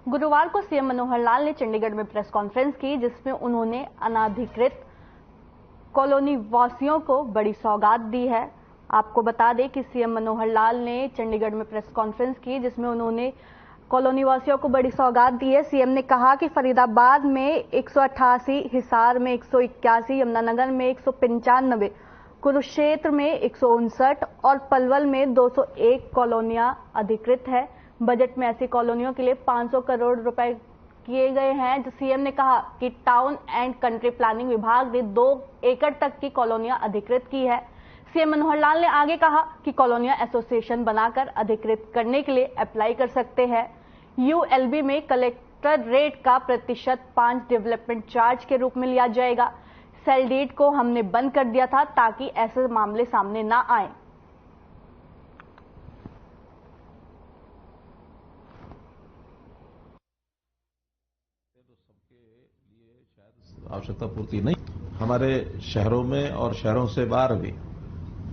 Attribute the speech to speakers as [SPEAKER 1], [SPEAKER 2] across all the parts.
[SPEAKER 1] गुरुवार को सीएम मनोहर लाल ने चंडीगढ़ में प्रेस कॉन्फ्रेंस की, जिसमें उन्होंने अनाधिकृत कॉलोनी वासियों को बड़ी सौगात दी है। आपको बता दें कि सीएम मनोहर लाल ने चंडीगढ़ में प्रेस कॉन्फ्रेंस की, जिसमें उन्होंने कॉलोनी वासियों को बड़ी सौगात दी है। सीएम ने कहा कि फरीदाबाद में 188, हिसार में 181, यमुनानगर में 195, कुरुक्षेत्र में 159 और पलवल में 201 कॉलोनियां अधिकृत है। बजट में ऐसी कॉलोनियों के लिए 500 करोड़ रुपए किए गए हैं। तो सीएम ने कहा कि टाउन एंड कंट्री प्लानिंग विभाग ने 2 एकड़ तक की कॉलोनियां अधिकृत की है। सीएम मनोहर लाल ने आगे कहा कि कॉलोनियां एसोसिएशन बनाकर अधिकृत करने के लिए अप्लाई कर सकते हैं। यूएलबी में कलेक्टर रेट का प्रतिशत 5 डेवलपमेंट चार्ज के रूप में लिया जाएगा। सेल डीड को हमने बंद कर दिया था ताकि ऐसे मामले सामने ना आए।
[SPEAKER 2] आवश्यकता पूर्ति नहीं, हमारे शहरों में और शहरों से बाहर भी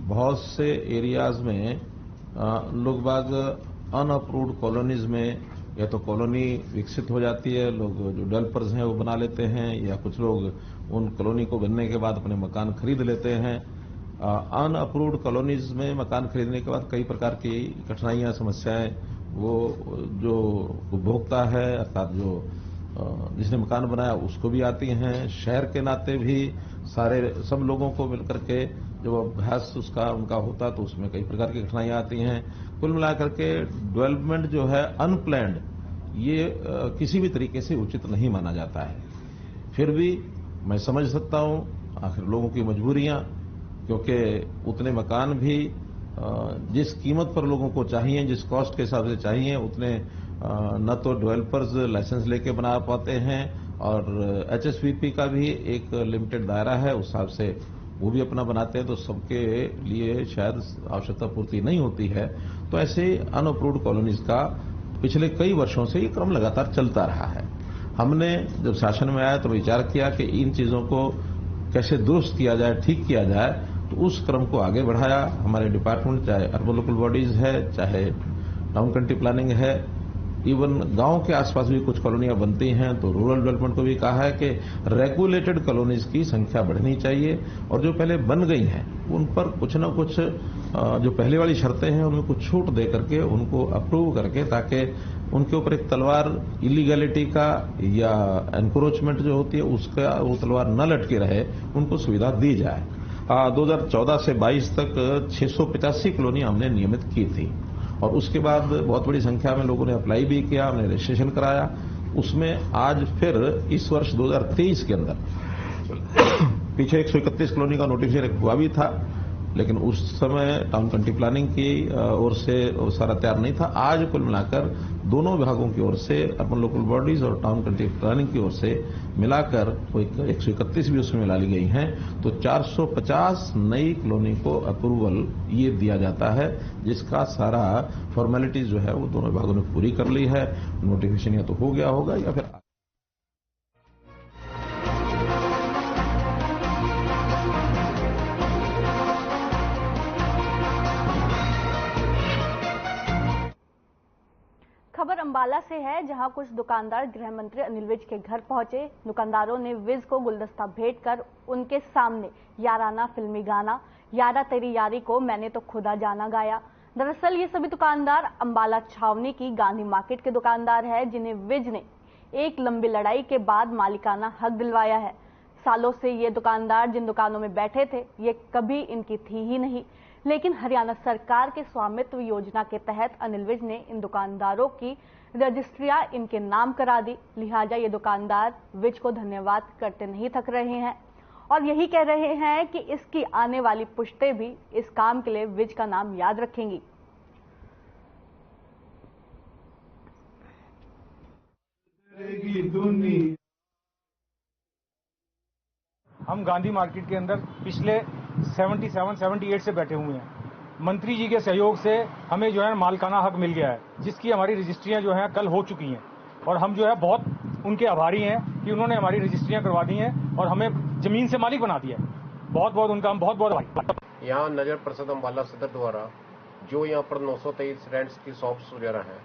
[SPEAKER 2] बहुत से एरियाज में लोग बाग अनअप्रूव्ड कॉलोनीज में या तो कॉलोनी विकसित हो जाती है, लोग जो डेवलपर्स हैं वो बना लेते हैं, या कुछ लोग उन कॉलोनी को बनने के बाद अपने मकान खरीद लेते हैं। अनअप्रूव्ड कॉलोनीज में मकान खरीदने के बाद कई प्रकार की कठिनाइयां, समस्याएं वो जो उपभोक्ता है अर्थात जो जिसने मकान बनाया उसको भी आती हैं। शहर के नाते भी सब लोगों को मिलकर के जब अभ्यास उनका होता तो उसमें कई प्रकार की कठिनाइयां आती हैं। कुल मिलाकर के डेवलपमेंट जो है अनप्लैन्ड, ये किसी भी तरीके से उचित नहीं माना जाता है। फिर भी मैं समझ सकता हूं आखिर लोगों की मजबूरियां, क्योंकि उतने मकान भी जिस कीमत पर लोगों को चाहिए, जिस कॉस्ट के हिसाब से चाहिए, उतने न तो डेवलपर्स लाइसेंस लेके बना पाते हैं, और एचएसवीपी का भी एक लिमिटेड दायरा है, उस हिसाब से वो भी अपना बनाते हैं, तो सबके लिए शायद आवश्यकता पूर्ति नहीं होती है। तो ऐसे अनअप्रूव्ड कॉलोनीज का पिछले कई वर्षों से ये क्रम लगातार चलता रहा है। हमने जब शासन में आया तो विचार किया कि इन चीजों को कैसे दुरुस्त किया जाए, ठीक किया जाए, तो उस क्रम को आगे बढ़ाया। हमारे डिपार्टमेंट, चाहे अर्बन लोकल बॉडीज है, चाहे टाउन कंट्री प्लानिंग है, इवन गांव के आसपास भी कुछ कॉलोनियां बनती हैं, तो रूरल डेवलपमेंट को भी कहा है कि रेगुलेटेड कॉलोनीज की संख्या बढ़नी चाहिए, और जो पहले बन गई हैं उन पर कुछ न कुछ जो पहले वाली शर्तें हैं उनमें कुछ छूट दे करके उनको अप्रूव करके, ताकि उनके ऊपर एक तलवार इलीगैलिटी का या एनक्रोचमेंट जो होती है उसका वो तलवार न लटके रहे, उनको सुविधा दी जाए। 2014 से 22 तक 685 कॉलोनी हमने नियमित की थी, और उसके बाद बहुत बड़ी संख्या में लोगों ने अप्लाई भी किया, हमने रजिस्ट्रेशन कराया। उसमें आज फिर इस वर्ष 2023 के अंदर पीछे 131 कॉलोनी का नोटिफिकेशन हुआ भी था, लेकिन उस समय टाउन कंट्री प्लानिंग की ओर से सारा तैयार नहीं था। आज कुल मिलाकर दोनों विभागों की ओर से, अर्बन लोकल बॉडीज और टाउन कंट्री प्लानिंग की ओर से मिलाकर 131 भी उसमें मिला ली गई हैं, तो 450 नई कॉलोनी को अप्रूवल ये दिया जाता है, जिसका सारा फॉर्मेलिटीज जो है वो दोनों विभागों ने पूरी कर ली है। नोटिफिकेशन या तो हो गया होगा या फिर
[SPEAKER 1] खबर अंबाला से है, जहां कुछ दुकानदार गृह मंत्री अनिल विज के घर पहुंचे। दुकानदारों ने विज को गुलदस्ता भेंट कर उनके सामने याराना फिल्मी गाना यारा तेरी यारी को मैंने तो खुदा जाना गाया। दरअसल ये सभी दुकानदार अंबाला छावनी की गांधी मार्केट के दुकानदार हैं, जिन्हें विज ने एक लंबी लड़ाई के बाद मालिकाना हक दिलवाया है। सालों से ये दुकानदार जिन दुकानों में बैठे थे, ये कभी इनकी थी ही नहीं, लेकिन हरियाणा सरकार के स्वामित्व योजना के तहत अनिल विज ने इन दुकानदारों की रजिस्ट्रियां इनके नाम करा दी। लिहाजा ये दुकानदार विज को धन्यवाद करते नहीं थक रहे हैं, और यही कह रहे हैं कि इसकी आने वाली पुश्तें भी इस काम के लिए विज का नाम याद रखेंगी।
[SPEAKER 3] हम गांधी मार्केट के अंदर पिछले 77-78 से बैठे हुए हैं। मंत्री जी के सहयोग से हमें जो है मालिकाना हक मिल गया है, जिसकी हमारी रजिस्ट्रियां जो है कल हो चुकी हैं, और हम जो है बहुत उनके आभारी हैं कि उन्होंने हमारी रजिस्ट्रियां करवा दी हैं और हमें जमीन से मालिक बना दिया है। बहुत बहुत उनका हम बहुत बहुत आभारी।
[SPEAKER 4] यहाँ नगर परिषद अम्बाला सदर द्वारा जो यहाँ पर 923 रेंट्स की शॉप्स वगैरह हैं,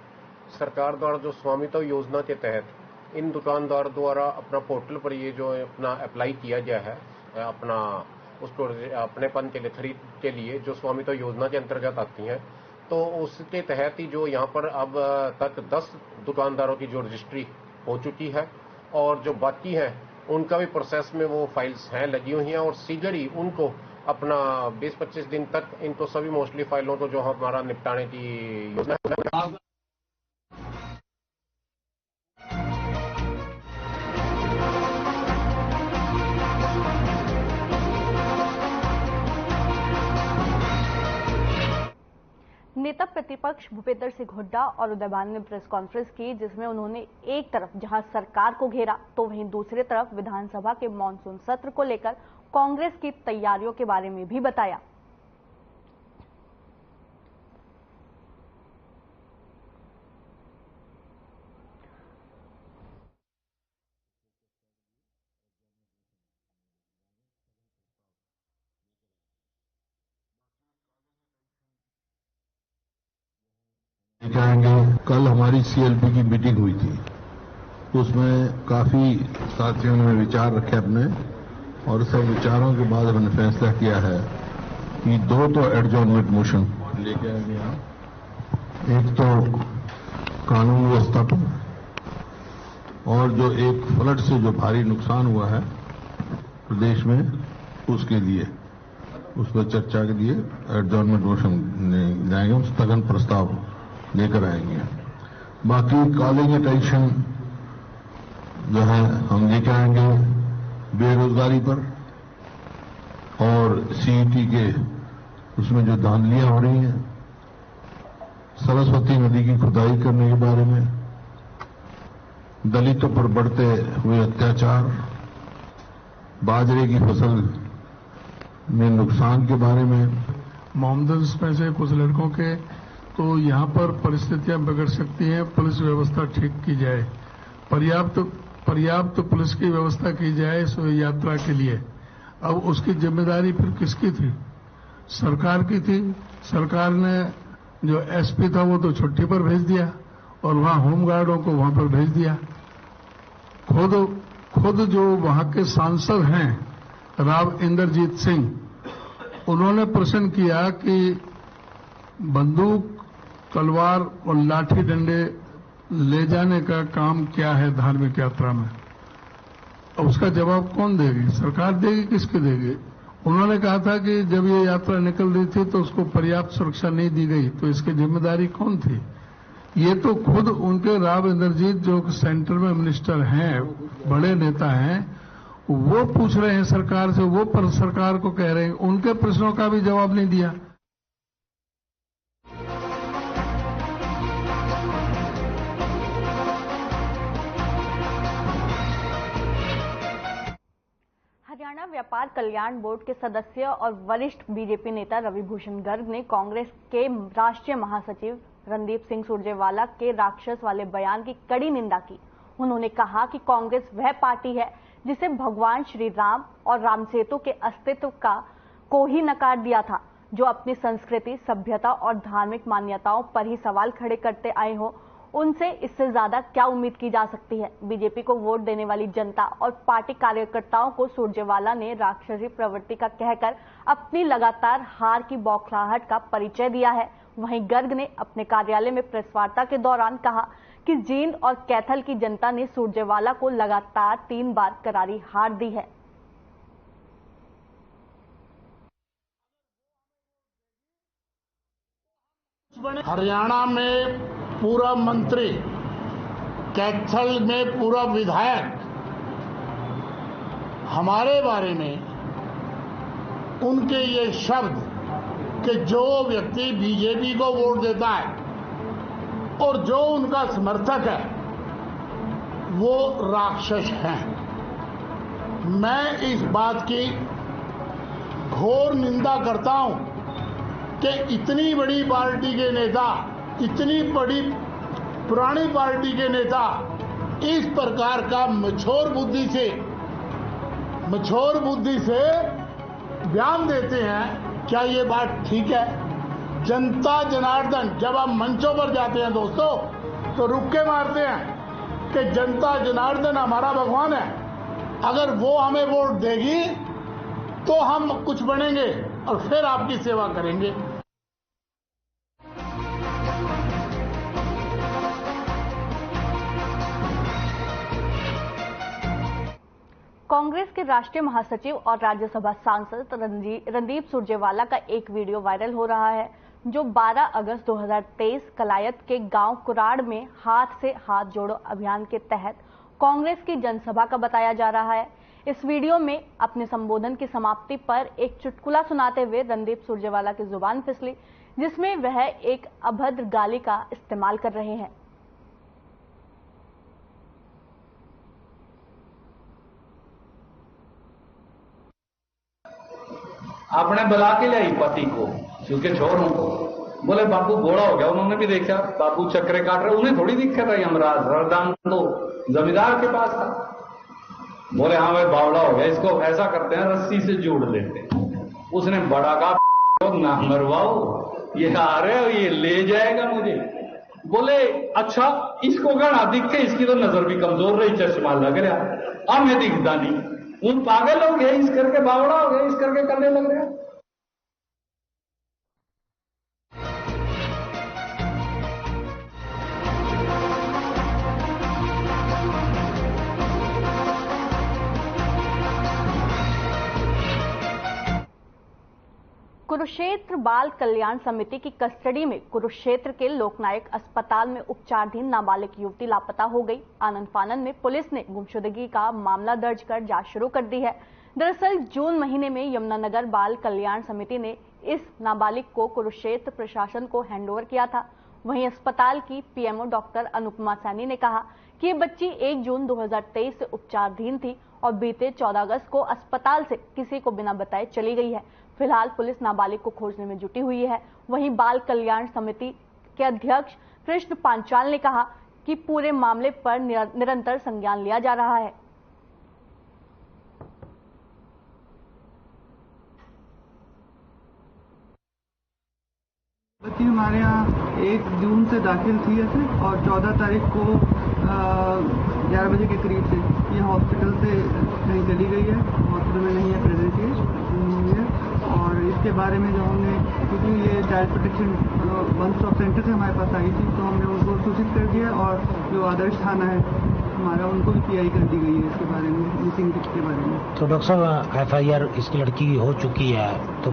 [SPEAKER 4] सरकार द्वारा जो स्वामित्व योजना के तहत इन दुकानदार द्वारा अपना पोर्टल पर ये जो अपना अप्लाई किया गया है अपना उसको अपनेपन के लिए खरीद के लिए जो स्वामित्व योजना के अंतर्गत आती हैं, तो उसके तहत ही जो यहाँ पर अब तक 10 दुकानदारों की जो रजिस्ट्री हो चुकी है और जो बाकी हैं उनका भी प्रोसेस में वो फाइल्स हैं लगी हुई हैं और शीघ्र ही उनको अपना 20-25 दिन तक इनको सभी मोस्टली फाइलों को जो हमारा निपटाने की योजना है।
[SPEAKER 1] नेता प्रतिपक्ष भूपेंद्र सिंह हुड्डा और उदय भानु ने प्रेस कॉन्फ्रेंस की, जिसमें उन्होंने एक तरफ जहां सरकार को घेरा तो वहीं दूसरी तरफ विधानसभा के मॉनसून सत्र को लेकर कांग्रेस की तैयारियों के बारे में भी बताया।
[SPEAKER 5] कल हमारी सीएलपी की मीटिंग हुई थी, उसमें काफी साथियों ने विचार रखे अपने और सब विचारों के बाद हमने फैसला किया है कि 2 तो एडजॉर्नमेंट मोशन लेके आ गया। एक तो कानून व्यवस्था पर और जो एक फ्लड से जो भारी नुकसान हुआ है प्रदेश में उसके लिए उस पर चर्चा के लिए एडजॉर्नमेंट मोशन जाएंगे, स्थगन प्रस्ताव लेकर आएंगे। बाकी कॉलिंग अटेंशन जो है हम लेकर आएंगे बेरोजगारी पर और सीईटी के उसमें जो धांधलियां हो रही हैं, सरस्वती नदी की खुदाई करने के बारे में, दलितों पर बढ़ते हुए अत्याचार, बाजरे की फसल में नुकसान के बारे में।
[SPEAKER 6] मोहम्मदन में से कुछ लड़कों के तो यहां पर परिस्थितियां बिगड़ सकती हैं, पुलिस व्यवस्था ठीक की जाए, पर्याप्त पुलिस की व्यवस्था की जाए इस यात्रा के लिए। अब उसकी जिम्मेदारी फिर किसकी थी? सरकार की थी। सरकार ने जो एसपी था वो तो छुट्टी पर भेज दिया और वहां होमगार्डों को वहां पर भेज दिया। खुद जो वहां के सांसद हैं राव इंद्रजीत सिंह, उन्होंने प्रश्न किया कि बंदूक, तलवार और लाठी डंडे ले जाने का काम क्या है धार्मिक यात्रा में? अब उसका जवाब कौन देगी? सरकार देगी, किसकी देगी? उन्होंने कहा था कि जब ये यात्रा निकल रही थी तो उसको पर्याप्त सुरक्षा नहीं दी गई, तो इसकी जिम्मेदारी कौन थी? ये तो खुद उनके राव इंद्रजीत जो सेंटर में मिनिस्टर हैं, बड़े नेता हैं, वो पूछ रहे हैं सरकार से, वो पर सरकार को कह रहे हैं, उनके प्रश्नों का भी जवाब नहीं दिया।
[SPEAKER 1] हरियाणा व्यापार कल्याण बोर्ड के सदस्य और वरिष्ठ बीजेपी नेता रवि भूषण गर्ग ने कांग्रेस के राष्ट्रीय महासचिव रणदीप सिंह सुरजेवाला के राक्षस वाले बयान की कड़ी निंदा की। उन्होंने कहा कि कांग्रेस वह पार्टी है जिसे भगवान श्री राम और राम सेतु के अस्तित्व को ही नकार दिया था, जो अपनी संस्कृति, सभ्यता और धार्मिक मान्यताओं पर ही सवाल खड़े करते आए हो। उनसे इससे ज्यादा क्या उम्मीद की जा सकती है? बीजेपी को वोट देने वाली जनता और पार्टी कार्यकर्ताओं को सुरजेवाला ने राक्षसी प्रवृत्ति का कहकर अपनी लगातार हार की बौखलाहट का परिचय दिया है। वहीं गर्ग ने अपने कार्यालय में प्रेस वार्ता के दौरान कहा कि जींद और कैथल की जनता ने सुरजेवाला को लगातार 3 बार करारी हार दी है।
[SPEAKER 7] हरियाणा में पूरा मंत्री, कैथल में पूरा विधायक हमारे बारे में उनके ये शब्द कि जो व्यक्ति बीजेपी को वोट देता है और जो उनका समर्थक है वो राक्षस हैं। मैं इस बात की घोर निंदा करता हूं कि इतनी बड़ी पार्टी के नेता, इतनी बड़ी पुरानी पार्टी के नेता इस प्रकार का मछोर बुद्धि से बयान देते हैं। क्या ये बात ठीक है? जनता जनार्दन, जब आप मंचों पर जाते हैं दोस्तों, तो रुक के मारते हैं कि जनता जनार्दन हमारा भगवान है, अगर वो हमें वोट देगी तो हम कुछ बनेंगे और फिर आपकी सेवा करेंगे।
[SPEAKER 1] कांग्रेस के राष्ट्रीय महासचिव और राज्यसभा सांसद रणदीप सुरजेवाला का एक वीडियो वायरल हो रहा है, जो 12 अगस्त 2023 कलायत के गांव कुराड़ में हाथ से हाथ जोड़ो अभियान के तहत कांग्रेस की जनसभा का बताया जा रहा है। इस वीडियो में अपने संबोधन की समाप्ति पर एक चुटकुला सुनाते हुए रणदीप सुरजेवाला की जुबान फिसली, जिसमें वह एक अभद्र गाली का इस्तेमाल कर रहे हैं।
[SPEAKER 8] आपने बुला के लाई पति को, क्योंकि छोरों को बोले बाबू घोड़ा हो गया, उन्होंने भी देखा बाबू चक्रे काट रहे, उन्हें थोड़ी दिक्कत है। यमराज हरदान तो जमींदार के पास था, बोले हाँ भाई बावड़ा हो गया, इसको ऐसा करते हैं रस्सी से जोड़ देते हैं। उसने बड़ा कहा ना मरवाओ, ये आ रहे हो, ये ले जाएगा मुझे। बोले अच्छा इसको गणा दिखे, इसकी तो नजर भी कमजोर रही, चश्मा लग रहा, अब मैं दिखता नहीं, उन पागल हो गए, इस करके बावड़ा हो गया, इस करके करने लग रहा।
[SPEAKER 1] कुरुक्षेत्र बाल कल्याण समिति की कस्टडी में कुरुक्षेत्र के लोकनायक अस्पताल में उपचाराधीन नाबालिग युवती लापता हो गई। आनंद फानन में पुलिस ने गुमशुदगी का मामला दर्ज कर जांच शुरू कर दी है। दरअसल जून महीने में यमुनानगर बाल कल्याण समिति ने इस नाबालिग को कुरुक्षेत्र प्रशासन को हैंडओवर किया था। वहीं अस्पताल की पीएमओ डॉक्टर अनुपमा सैनी ने कहा कि ये बच्ची 1 जून 2023 से उपचाराधीन थी और बीते 14 अगस्त को अस्पताल से किसी को बिना बताए चली गई है। फिलहाल पुलिस नाबालिग को खोजने में जुटी हुई है। वहीं बाल कल्याण समिति के अध्यक्ष कृष्ण पांचाल ने कहा कि पूरे मामले पर निरंतर संज्ञान लिया जा रहा है।
[SPEAKER 9] बच्ची हमारे यहाँ 1 जून से दाखिल थी ऐसे, और 14 तारीख को 11 बजे के करीब से ये हॉस्पिटल से कहीं चली गई है, हॉस्पिटल में नहीं है, प्रेजेंट है। और इसके बारे में जो हमने, क्योंकि ये child protection one stop centre से हमारे पास आई थी, तो हमने उनको सूचित कर दिया और जो आदर्श थाना है हमारा, उनको भी पीआई कर दी गई है इसके बारे में, मिसिंग के बारे में।
[SPEAKER 10] तो डॉक्टर साहब FIR इसकी लड़की की हो चुकी है, तो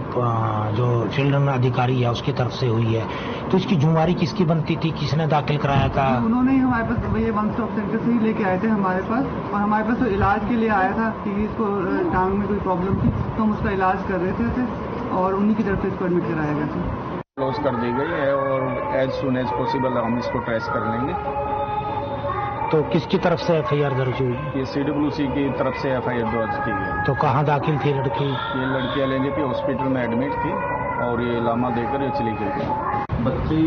[SPEAKER 10] जो चिल्ड्रन अधिकारी है उसकी तरफ से हुई है, तो इसकी जुम्मेवारी किसकी बनती थी, किसने दाखिल कराया था?
[SPEAKER 9] उन्होंने ही हमारे पास, ये वन स्टॉप सेंटर से ही लेके आए थे हमारे पास, और हमारे पास तो इलाज के लिए आया था कि इसको टांग में कोई प्रॉब्लम थी, तो हम उसका इलाज कर रहे थे और उन्हीं की तरफ से इसको एडमिट कराया गया था।
[SPEAKER 11] क्लोज कर दी गई है और एज सुन एज पॉसिबल हम इसको ट्रेस कर लेंगे।
[SPEAKER 10] तो किसकी तरफ से FIR दर्ज हुई?
[SPEAKER 11] ये CWC की तरफ से FIR दर्ज की गई।
[SPEAKER 10] तो कहाँ दाखिल थी लड़की?
[SPEAKER 11] ये लड़की LNJP हॉस्पिटल में एडमिट थी और ये लामा देकर ये चली गई।
[SPEAKER 12] बच्ची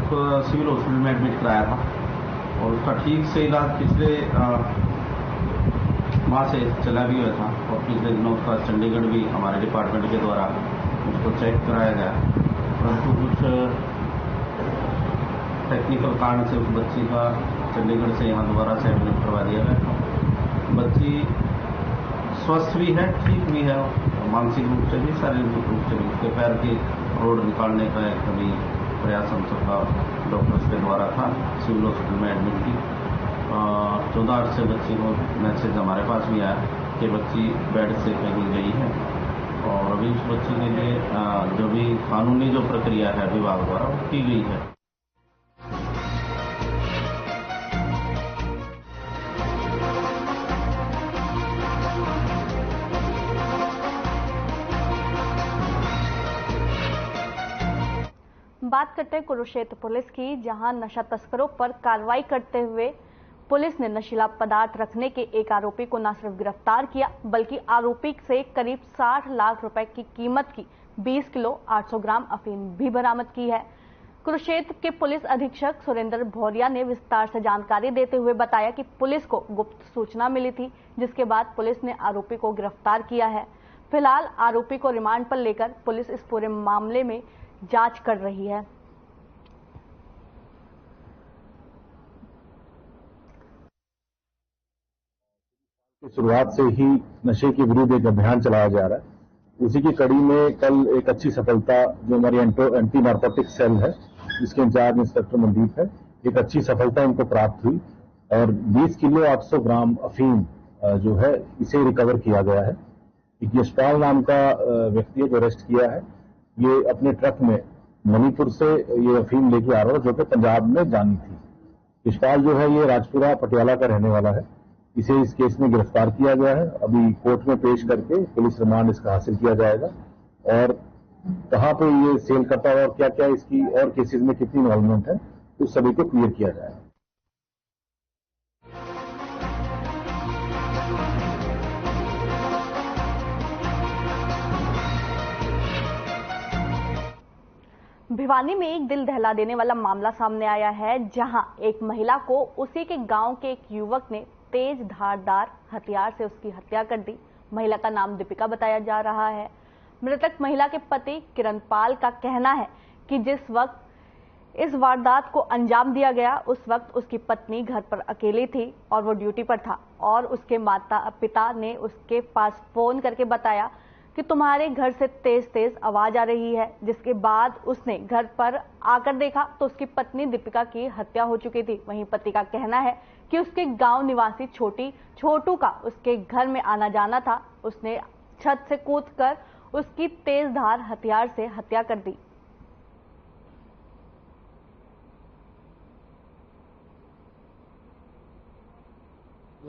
[SPEAKER 12] को सिविल हॉस्पिटल में एडमिट कराया था और उसका ठीक से इलाज पिछले माह से चला भी हुआ था, और पिछले दिनों उसका चंडीगढ़ भी हमारे डिपार्टमेंट के द्वारा उसको चेक कराया गया, परंतु कुछ टेक्निकल कारण से उस बच्ची का चंडीगढ़ से यहाँ दोबारा से एडमिट करवा दिया गया। बच्ची स्वस्थ भी है, ठीक भी है, मानसिक रूप से भी, शारीरिक रूप से भी। उसके पैर की रोड निकालने का एक कभी प्रयास हम सबका डॉक्टर्स के द्वारा था, सिविल हॉस्पिटल में एडमिट की। 14 से बच्ची को मैसेज हमारे पास भी आया कि बच्ची बेड से कहीं गई है, और अभी उस बच्ची के लिए जो भी कानूनी जो प्रक्रिया है विभाग द्वारा वो की गई है।
[SPEAKER 1] बात करते हैं कुरुक्षेत्र पुलिस की, जहां नशा तस्करों पर कार्रवाई करते हुए पुलिस ने नशीला पदार्थ रखने के एक आरोपी को न सिर्फ गिरफ्तार किया, बल्कि आरोपी से करीब 60 लाख रुपए की कीमत की 20 किलो 800 ग्राम अफीम भी बरामद की है। कुरुक्षेत्र के पुलिस अधीक्षक सुरेंद्र भौरिया ने विस्तार से जानकारी देते हुए बताया कि पुलिस को गुप्त सूचना मिली थी, जिसके बाद पुलिस ने आरोपी को गिरफ्तार किया है। फिलहाल आरोपी को रिमांड पर लेकर पुलिस इस पूरे मामले में जांच कर रही है।
[SPEAKER 13] शुरुआत से ही नशे के विरुद्ध एक अभियान चलाया जा रहा है। उसी की कड़ी में कल एक अच्छी सफलता जो हमारी एंटी नार्कोटिक सेल है, जिसके इंचार्ज इंस्पेक्टर मनदीप है, एक अच्छी सफलता इनको प्राप्त हुई और 20 किलो 800 ग्राम अफीम जो है इसे रिकवर किया गया है। एक यशपाल नाम का व्यक्ति है जो अरेस्ट किया है। ये अपने ट्रक में मणिपुर से ये अफीम लेके आ रहा था जो कि पंजाब में जानी थी। यशपाल जो है ये राजपुरा पटियाला का रहने वाला है। इसे इस केस में गिरफ्तार किया गया है। अभी कोर्ट में पेश करके पुलिस रिमांड इसका हासिल किया जाएगा और कहां पे ये सेल करता है और क्या क्या इसकी और केसेस में कितनी इन्वॉल्वमेंट है उस सभी को क्लियर किया जाएगा।
[SPEAKER 1] भिवानी में एक दिल दहला देने वाला मामला सामने आया है, जहां एक महिला को उसी के गांव के एक युवक ने तेज धारदार हथियार से उसकी हत्या कर दी। महिला का नाम दीपिका बताया जा रहा है। मृतक महिला के पति किरणपाल का कहना है कि जिस वक्त इस वारदात को अंजाम दिया गया उस वक्त उसकी पत्नी घर पर अकेली थी और वो ड्यूटी पर था और उसके माता पिता ने उसके पास फोन करके बताया कि तुम्हारे घर से तेज तेज आवाज आ रही है। जिसके बाद उसने घर पर आकर देखा तो उसकी पत्नी दीपिका की हत्या हो चुकी थी। वहीं पति का कहना है कि उसके गांव निवासी छोटू का उसके घर में आना जाना था। उसने छत से कूदकर उसकी तेजधार हथियार से हत्या कर दी।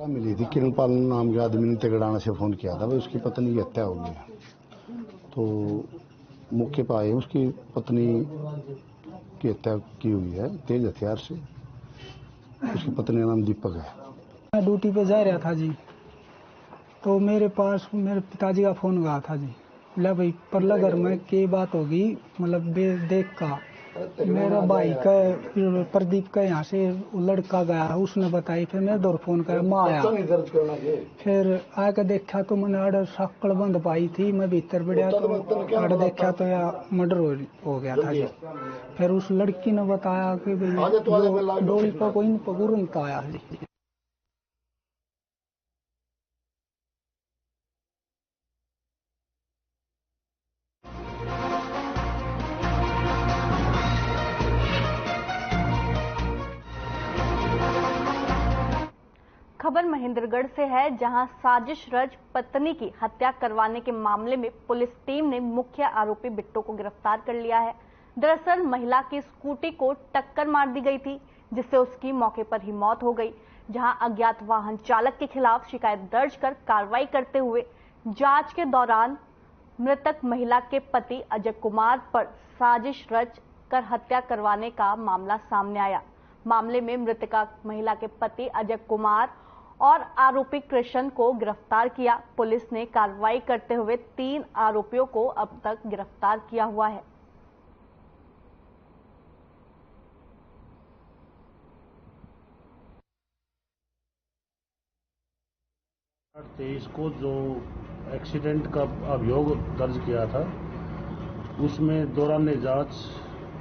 [SPEAKER 7] मिली थी किरणपाल नाम के आदमी ने तिगड़ाना से फोन किया था, भाई उसकी पत्नी की हत्या हो गई है। तो मौके पर आए, उसकी पत्नी की हत्या की हुई है तेज हथियार से। उसकी पत्नी का नाम दीपक है।
[SPEAKER 14] मैं ड्यूटी पे जा रहा था जी, तो मेरे पास मेरे पिताजी का फोन गया था जी। बोला भाई परला घर में क्या बात होगी, मतलब देख का मेरा भाई का प्रदीप का यहाँ से लड़का गया, उसने बताई। फिर मैं दौड़ फोन कर माँ आया, फिर आके देखा तो मैंने आड़ शक्ल बंद पाई थी। मैं भीतर बढ़िया तो आड़ देखा तो या मर्डर हो गया था जी। फिर उस लड़की ने बताया कि भाई डोली पर कोई पकड़ नहीं आया जी।
[SPEAKER 1] खबर महेंद्रगढ़ से है, जहां साजिश रच पत्नी की हत्या करवाने के मामले में पुलिस टीम ने मुख्य आरोपी बिट्टू को गिरफ्तार कर लिया है। दरअसल महिला की स्कूटी को टक्कर मार दी गई थी, जिससे उसकी मौके पर ही मौत हो गई। जहां अज्ञात वाहन चालक के खिलाफ शिकायत दर्ज कर कार्रवाई करते हुए जांच के दौरान मृतक महिला के पति अजय कुमार पर साजिश रच कर हत्या करवाने का मामला सामने आया। मामले में मृतका महिला के पति अजय कुमार और आरोपी कृष्ण को गिरफ्तार किया। पुलिस ने कार्रवाई करते हुए 3 आरोपियों को अब तक गिरफ्तार किया हुआ है।
[SPEAKER 15] 23 को जो एक्सीडेंट का अभियोग दर्ज किया था, उसमें दौरान जांच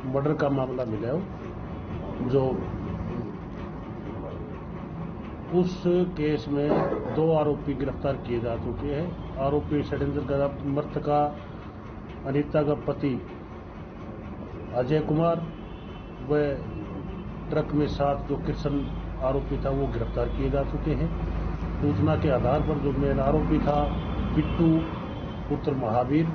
[SPEAKER 15] मर्डर का मामला मिला है। जो उस केस में 2 आरोपी गिरफ्तार किए जा चुके हैं। आरोपी षड्यंत्र का मृतका अनीता का पति अजय कुमार व ट्रक में साथ जो कृष्ण आरोपी था वो गिरफ्तार किए जा चुके हैं। सूचना के आधार पर जो मेन आरोपी था बिट्टू पुत्र महावीर,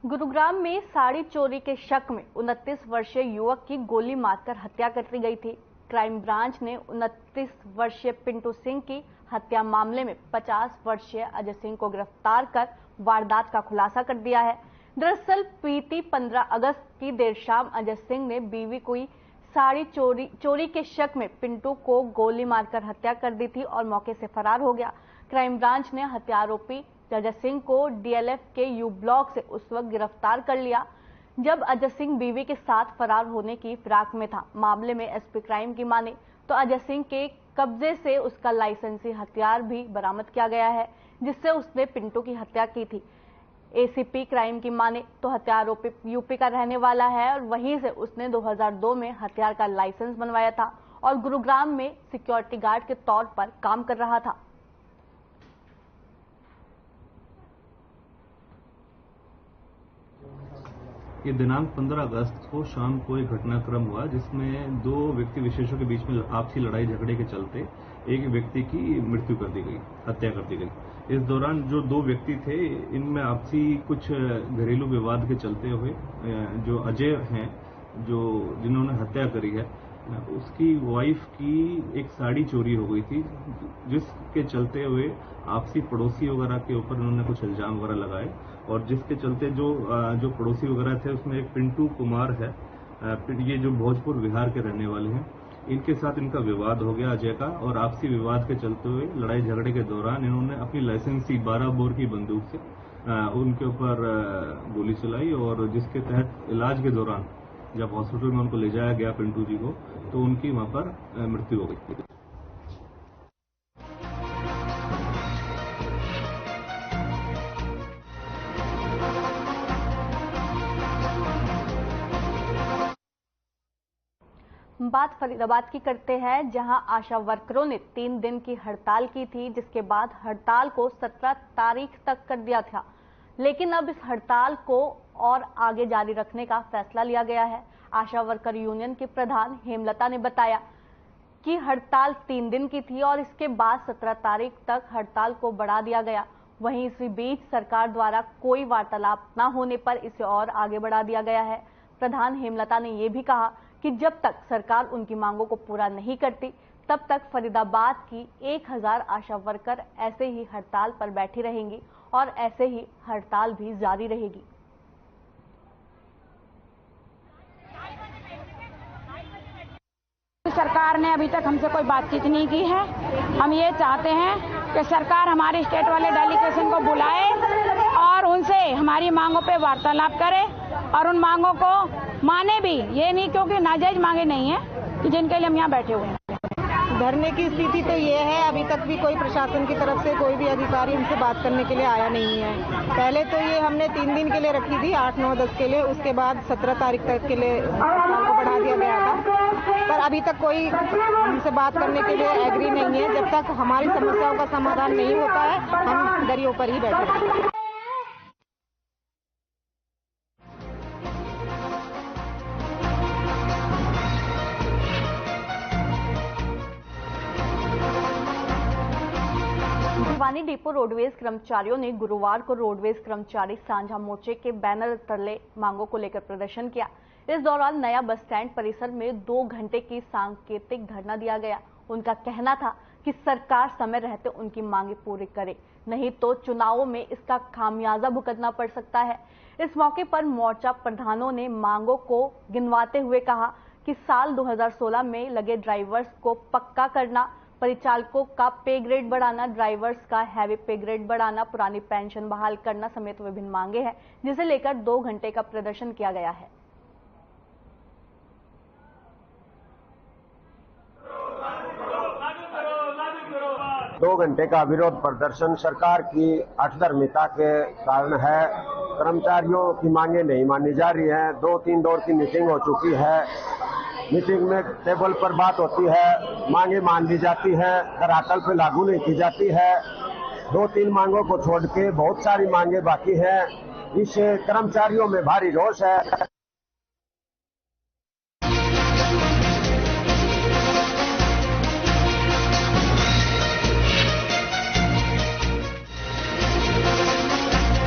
[SPEAKER 1] गुरुग्राम में साड़ी चोरी के शक में 29 वर्षीय युवक की गोली मारकर हत्या कर दी गई थी। क्राइम ब्रांच ने 29 वर्षीय पिंटू सिंह की हत्या मामले में 50 वर्षीय अजय सिंह को गिरफ्तार कर वारदात का खुलासा कर दिया है। दरअसल बीती 15 अगस्त की देर शाम अजय सिंह ने बीवी को साड़ी चोरी के शक में पिंटू को गोली मारकर हत्या कर दी थी और मौके से फरार हो गया। क्राइम ब्रांच ने हत्या आरोपी अजय सिंह को डीएलएफ के यू ब्लॉक से उस वक्त गिरफ्तार कर लिया जब अजय सिंह बीवी के साथ फरार होने की फिराक में था। मामले में एसपी क्राइम की माने तो अजय सिंह के कब्जे से उसका लाइसेंसी हथियार भी बरामद किया गया है, जिससे उसने पिंटू की हत्या की थी। एसीपी क्राइम की माने तो हत्या आरोपी यूपी का रहने वाला है और वहीं से उसने 2002 में हथियार का लाइसेंस बनवाया था और गुरुग्राम में सिक्योरिटी गार्ड के तौर पर काम कर रहा था।
[SPEAKER 16] ये दिनांक 15 अगस्त को शाम को एक घटनाक्रम हुआ जिसमें दो व्यक्ति विशेषों के बीच में आपसी लड़ाई झगड़े के चलते एक व्यक्ति की मृत्यु कर दी गई, हत्या कर दी गई। इस दौरान जो दो व्यक्ति थे इनमें आपसी कुछ घरेलू विवाद के चलते हुए जो अजय हैं, जो जिन्होंने हत्या करी है, उसकी वाइफ की एक साड़ी चोरी हो गई थी, जिसके चलते हुए आपसी पड़ोसी वगैरह के ऊपर उन्होंने कुछ इल्जाम वगैरह लगाए और जिसके चलते जो पड़ोसी वगैरह थे उसमें एक पिंटू कुमार है, ये जो भोजपुर बिहार के रहने वाले हैं, इनके साथ इनका विवाद हो गया अजय का। और आपसी विवाद के चलते हुए लड़ाई झगड़े के दौरान इन्होंने अपनी लाइसेंसी 12 बोर की बंदूक से उनके ऊपर गोली चलाई और जिसके तहत इलाज के दौरान जब हॉस्पिटल में उनको ले जाया गया पिंटू जी को, तो उनकी वहां पर मृत्यु हो गई थी।
[SPEAKER 1] बात फरीदाबाद की करते हैं, जहां आशा वर्करों ने 3 दिन की हड़ताल की थी, जिसके बाद हड़ताल को 17 तारीख तक कर दिया था। लेकिन अब इस हड़ताल को और आगे जारी रखने का फैसला लिया गया है। आशा वर्कर यूनियन की प्रधान हेमलता ने बताया कि हड़ताल 3 दिन की थी और इसके बाद 17 तारीख तक हड़ताल को बढ़ा दिया गया। वहीं इसी बीच सरकार द्वारा कोई वार्तालाप न होने पर इसे और आगे बढ़ा दिया गया है। प्रधान हेमलता ने यह भी कहा कि जब तक सरकार उनकी मांगों को पूरा नहीं करती, तब तक फरीदाबाद की 1000 आशा वर्कर ऐसे ही हड़ताल पर बैठी रहेंगी और ऐसे ही हड़ताल भी जारी रहेगी।
[SPEAKER 17] सरकार ने अभी तक हमसे कोई बातचीत नहीं की है। हम ये चाहते हैं कि सरकार हमारे स्टेट वाले डेलीगेशन को बुलाए और उनसे हमारी मांगों पे वार्तालाप करे और उन मांगों को माने भी। ये नहीं क्योंकि नाजायज मांगे नहीं है कि जिनके लिए हम यहाँ बैठे हुए हैं।
[SPEAKER 18] धरने की स्थिति तो ये है, अभी तक भी कोई प्रशासन की तरफ से कोई भी अधिकारी हमसे बात करने के लिए आया नहीं है। पहले तो ये हमने 3 दिन के लिए रखी थी, 8, 9, 10 के लिए, उसके बाद 17 तारीख तक के लिए हड़ताल को बढ़ा दिया गया था। पर अभी तक कोई हमसे बात करने के लिए एग्री नहीं है। जब तक हमारी समस्याओं का समाधान नहीं होता है, हम दरियों पर ही बैठे हैं।
[SPEAKER 1] भिवानी डिपो रोडवेज कर्मचारियों ने गुरुवार को रोडवेज कर्मचारी साझा मोर्चे के बैनर तले मांगों को लेकर प्रदर्शन किया। इस दौरान नया बस स्टैंड परिसर में 2 घंटे की सांकेतिक धरना दिया गया। उनका कहना था कि सरकार समय रहते उनकी मांगे पूरी करे, नहीं तो चुनावों में इसका खामियाजा भुगतना पड़ सकता है। इस मौके पर मोर्चा प्रधानों ने मांगों को गिनवाते हुए कहा कि साल 2016 में लगे ड्राइवर्स को पक्का करना, परिचालकों का पे ग्रेड बढ़ाना, ड्राइवर्स का हैवी पे ग्रेड बढ़ाना, पुरानी पेंशन बहाल करना समेत विभिन्न मांगे हैं, जिसे लेकर 2 घंटे का प्रदर्शन किया गया है।
[SPEAKER 19] दो घंटे का विरोध प्रदर्शन सरकार की अठधर्मिता के कारण है। कर्मचारियों की मांगे नहीं मानी जा रही हैं। 2-3 दौर की मीटिंग हो चुकी है। मीटिंग में टेबल पर बात होती है, मांगे मान ली जाती है, धरातल पे लागू नहीं की जाती है। 2-3 मांगों को छोड़ के बहुत सारी मांगे बाकी हैं। इस कर्मचारियों में भारी रोष है।